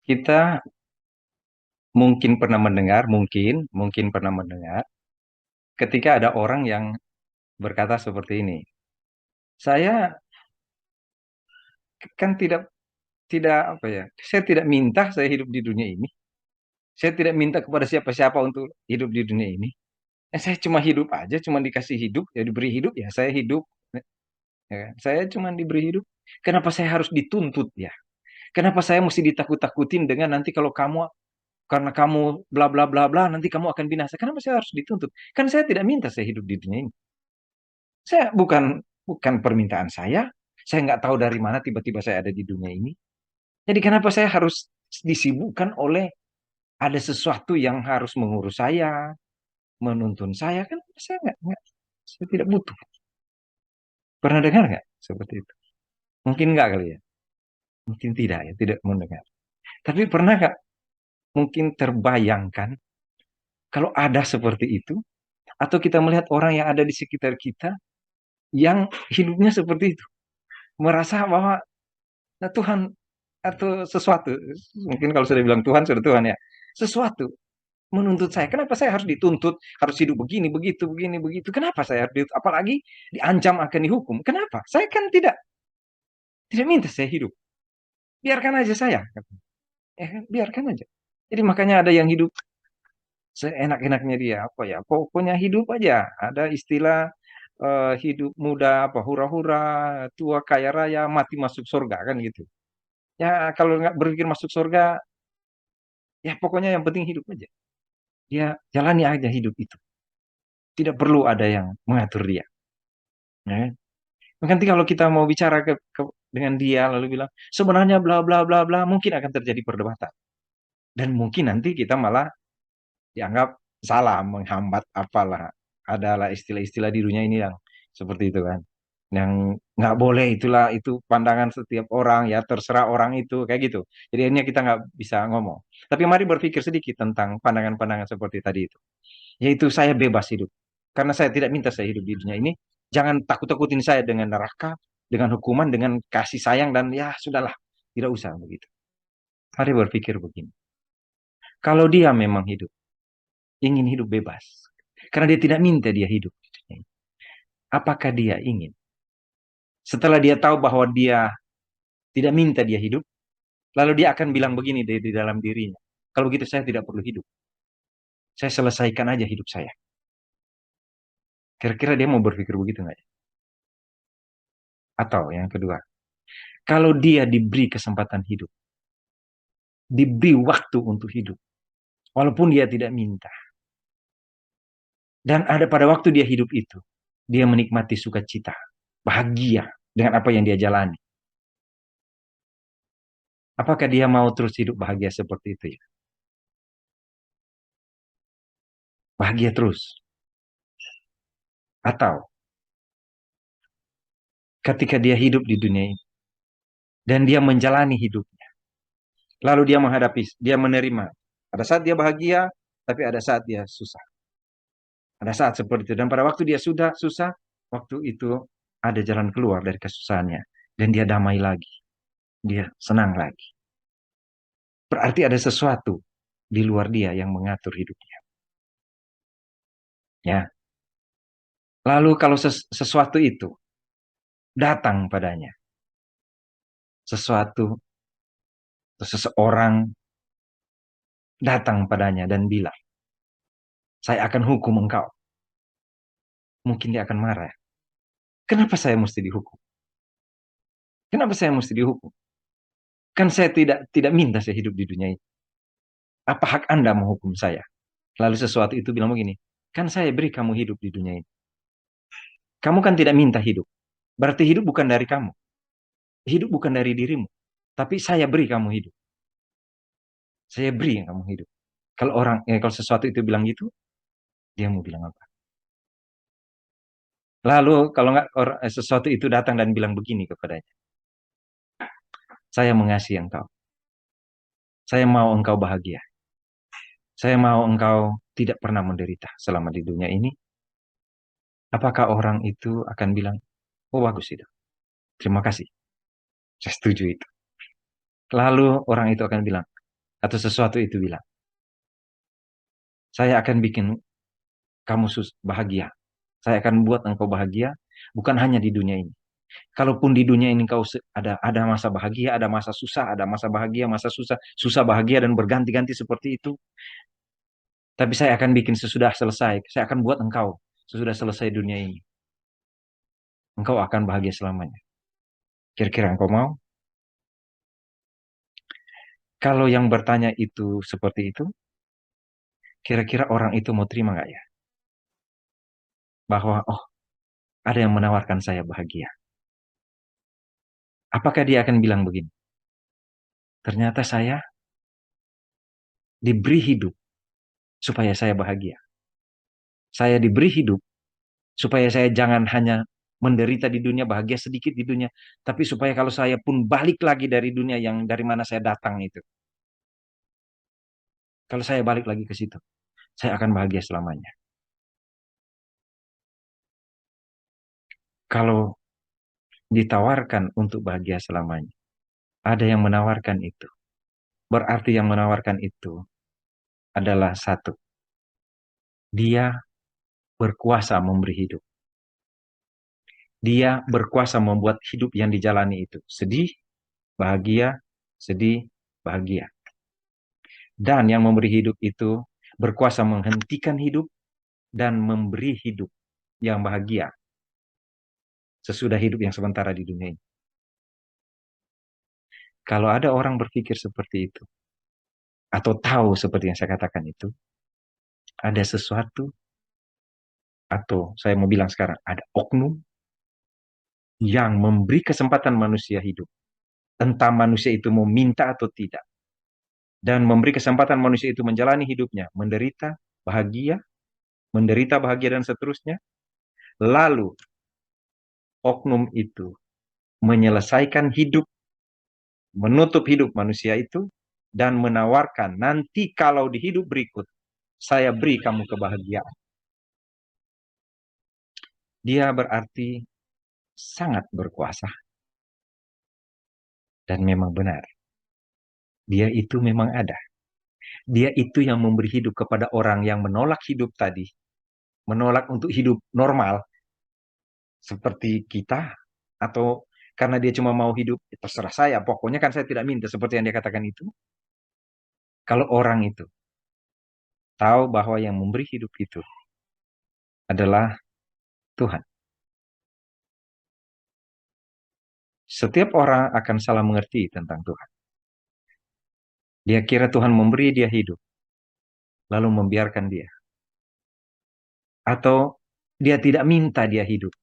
Kita mungkin pernah mendengar, mungkin pernah mendengar, ketika ada orang yang berkata seperti ini, saya kan tidak apa ya, saya tidak minta saya hidup di dunia ini, saya tidak minta kepada siapa-siapa untuk hidup di dunia ini. Saya cuma hidup aja, cuma dikasih hidup, ya diberi hidup ya saya hidup. Ya kan? Saya cuma diberi hidup. Kenapa saya harus dituntut ya? Kenapa saya mesti ditakut-takutin dengan nanti kalau kamu karena kamu bla bla bla bla nanti kamu akan binasa. Kenapa saya harus dituntut? Kan saya tidak minta saya hidup di dunia ini. Saya bukan permintaan saya. Saya nggak tahu dari mana tiba-tiba saya ada di dunia ini. Jadi kenapa saya harus disibukkan oleh ada sesuatu yang harus mengurus saya, menuntun saya kan saya nggak saya tidak butuh. Pernah dengar nggak seperti itu? Mungkin nggak kali ya. Mungkin tidak ya, tidak mendengar. Tapi pernah nggak mungkin terbayangkan kalau ada seperti itu, atau kita melihat orang yang ada di sekitar kita yang hidupnya seperti itu, merasa bahwa nah, Tuhan atau sesuatu, mungkin kalau sudah bilang Tuhan sudah Tuhan ya, sesuatu menuntut saya. Kenapa saya harus dituntut, harus hidup begini, begitu, begini, begitu? Kenapa saya harus apalagi diancam akan dihukum? Kenapa? Saya kan tidak minta saya hidup. Biarkan aja saya. Ya kan? Biarkan aja. Jadi makanya ada yang hidup seenak-enaknya dia apa ya pokoknya hidup aja ada istilah hidup muda apa hura-hura tua kaya raya mati masuk surga kan gitu ya kalau nggak berpikir masuk surga ya pokoknya yang penting hidup aja dia jalani aja hidup itu tidak perlu ada yang mengatur dia ya kan? Nanti kalau kita mau bicara dengan dia lalu bilang sebenarnya bla bla bla bla mungkin akan terjadi perdebatan dan mungkin nanti kita malah dianggap salah, menghambat apalah. Adalah istilah-istilah di dunia ini yang seperti itu kan. Yang nggak boleh itulah itu pandangan setiap orang ya terserah orang itu kayak gitu. Jadi akhirnya kita nggak bisa ngomong. Tapi mari berpikir sedikit tentang pandangan-pandangan seperti tadi itu. Yaitu saya bebas hidup. Karena saya tidak minta saya hidup di dunia ini. Jangan takut-takutin saya dengan neraka, dengan hukuman, dengan kasih sayang dan ya sudahlah. Tidak usah begitu. Mari berpikir begini. Kalau dia memang hidup ingin hidup bebas. Karena dia tidak minta dia hidup. Apakah dia ingin? Setelah dia tahu bahwa dia tidak minta dia hidup, lalu dia akan bilang begini di dalam dirinya. Kalau gitu saya tidak perlu hidup. Saya selesaikan aja hidup saya. Kira-kira dia mau berpikir begitu nggak ya? Atau yang kedua, kalau dia diberi kesempatan hidup, diberi waktu untuk hidup, walaupun dia tidak minta. Dan ada pada waktu dia hidup itu, dia menikmati sukacita, bahagia dengan apa yang dia jalani. Apakah dia mau terus hidup bahagia seperti itu ya? Bahagia terus. Atau ketika dia hidup di dunia ini dan dia menjalani hidupnya, lalu dia menghadapi, dia menerima. Ada saat dia bahagia, tapi ada saat dia susah. Ada saat seperti itu. Dan pada waktu dia sudah susah, waktu itu ada jalan keluar dari kesusahannya. Dan dia damai lagi. Dia senang lagi. Berarti ada sesuatu di luar dia yang mengatur hidupnya. Ya. Lalu kalau sesuatu itu datang padanya, sesuatu atau seseorang datang padanya dan bilang, saya akan hukum engkau. Mungkin dia akan marah. Kenapa saya mesti dihukum? Kenapa saya mesti dihukum? Kan saya tidak minta saya hidup di dunia ini. Apa hak Anda menghukum saya? Lalu sesuatu itu bilang begini, kan saya beri kamu hidup di dunia ini. Kamu kan tidak minta hidup. Berarti hidup bukan dari kamu. Hidup bukan dari dirimu. Tapi saya beri kamu hidup. Saya beri yang kamu hidup. Kalau sesuatu itu bilang gitu, dia mau bilang apa? Lalu kalau nggak sesuatu itu datang dan bilang begini kepadanya, saya mengasihi engkau. Saya mau engkau bahagia. Saya mau engkau tidak pernah menderita selama di dunia ini. Apakah orang itu akan bilang, oh bagus itu. Terima kasih. Saya setuju itu. Lalu orang itu akan bilang, atau sesuatu itu bilang, saya akan bikin kamu bahagia. Saya akan buat engkau bahagia, bukan hanya di dunia ini. Kalaupun di dunia ini kau ada masa bahagia, ada masa susah, ada masa bahagia, masa susah, susah bahagia dan berganti-ganti seperti itu. Tapi saya akan bikin sesudah selesai. Saya akan buat engkau sesudah selesai dunia ini. Engkau akan bahagia selamanya. Kira-kira engkau mau? Kalau yang bertanya itu seperti itu, kira-kira orang itu mau terima nggak ya? Bahwa, oh, ada yang menawarkan saya bahagia. Apakah dia akan bilang begini? Ternyata saya diberi hidup supaya saya bahagia. Saya diberi hidup supaya saya jangan hanya menderita di dunia, bahagia sedikit di dunia, tapi supaya kalau saya pun balik lagi dari dunia yang dari mana saya datang itu, kalau saya balik lagi ke situ, saya akan bahagia selamanya. Kalau ditawarkan untuk bahagia selamanya, ada yang menawarkan itu. Berarti yang menawarkan itu adalah satu, dia berkuasa memberi hidup. Dia berkuasa membuat hidup yang dijalani itu sedih, bahagia, sedih, bahagia. Dan yang memberi hidup itu berkuasa menghentikan hidup dan memberi hidup yang bahagia sesudah hidup yang sementara di dunia ini. Kalau ada orang berpikir seperti itu, atau tahu seperti yang saya katakan itu, ada sesuatu, atau saya mau bilang sekarang, ada oknum yang memberi kesempatan manusia hidup. Entah manusia itu mau minta atau tidak. Dan memberi kesempatan manusia itu menjalani hidupnya, menderita, bahagia, dan seterusnya. Lalu, oknum itu menyelesaikan hidup, menutup hidup manusia itu, dan menawarkan, nanti kalau di hidup berikut, saya beri kamu kebahagiaan. Dia berarti sangat berkuasa. Dan memang benar. Dia itu memang ada. Dia itu yang memberi hidup kepada orang yang menolak hidup tadi. Menolak untuk hidup normal. Seperti kita. Atau karena dia cuma mau hidup, terserah saya. Pokoknya kan saya tidak minta seperti yang dia katakan itu. Kalau orang itu tahu bahwa yang memberi hidup itu adalah Tuhan. Setiap orang akan salah mengerti tentang Tuhan. Dia kira Tuhan memberi dia hidup, lalu membiarkan dia. Atau dia tidak minta dia hidup,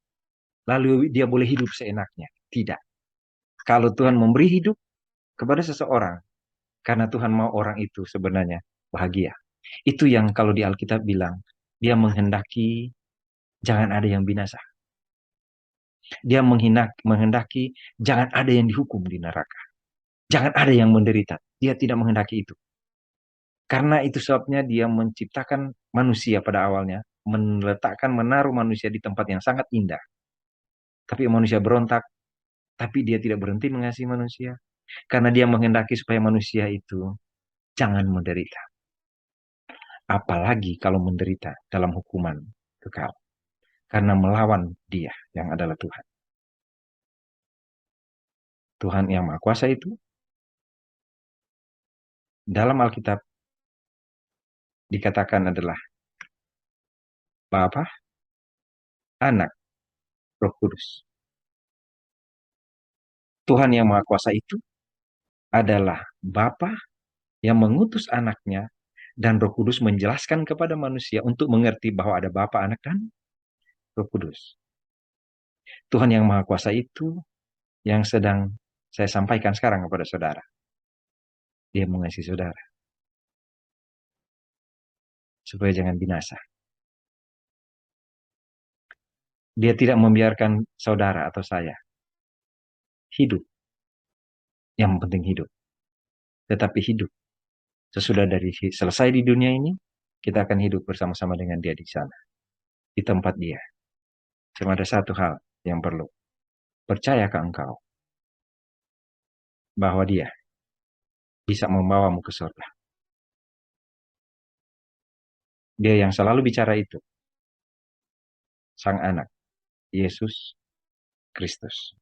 lalu dia boleh hidup seenaknya. Tidak. Kalau Tuhan memberi hidup kepada seseorang, karena Tuhan mau orang itu sebenarnya bahagia. Itu yang kalau di Alkitab bilang, dia menghendaki jangan ada yang binasa. Dia menghendaki jangan ada yang dihukum di neraka. Jangan ada yang menderita. Dia tidak menghendaki itu. Karena itu sebabnya dia menciptakan manusia pada awalnya, menaruh manusia di tempat yang sangat indah. Tapi manusia berontak, tapi dia tidak berhenti mengasihi manusia. Karena dia menghendaki supaya manusia itu jangan menderita. Apalagi kalau menderita dalam hukuman kekal. Karena melawan dia yang adalah Tuhan. Tuhan yang Maha Kuasa itu, dalam Alkitab, dikatakan adalah Bapa, Anak, Roh Kudus. Tuhan yang Maha Kuasa itu adalah Bapa yang mengutus anaknya dan Roh Kudus menjelaskan kepada manusia untuk mengerti bahwa ada Bapa, Anak, dan Roh Kudus. Tuhan yang Maha Kuasa itu yang sedang saya sampaikan sekarang kepada saudara. Dia mengasihi saudara. Supaya jangan binasa. Dia tidak membiarkan saudara atau saya hidup. Yang penting hidup. Tetapi hidup. Sesudah dari selesai di dunia ini, kita akan hidup bersama-sama dengan dia di sana. Di tempat dia. Cuma ada satu hal yang perlu. Percayakah engkau bahwa dia bisa membawamu ke surga. Dia yang selalu bicara itu, Sang Anak, Yesus Kristus.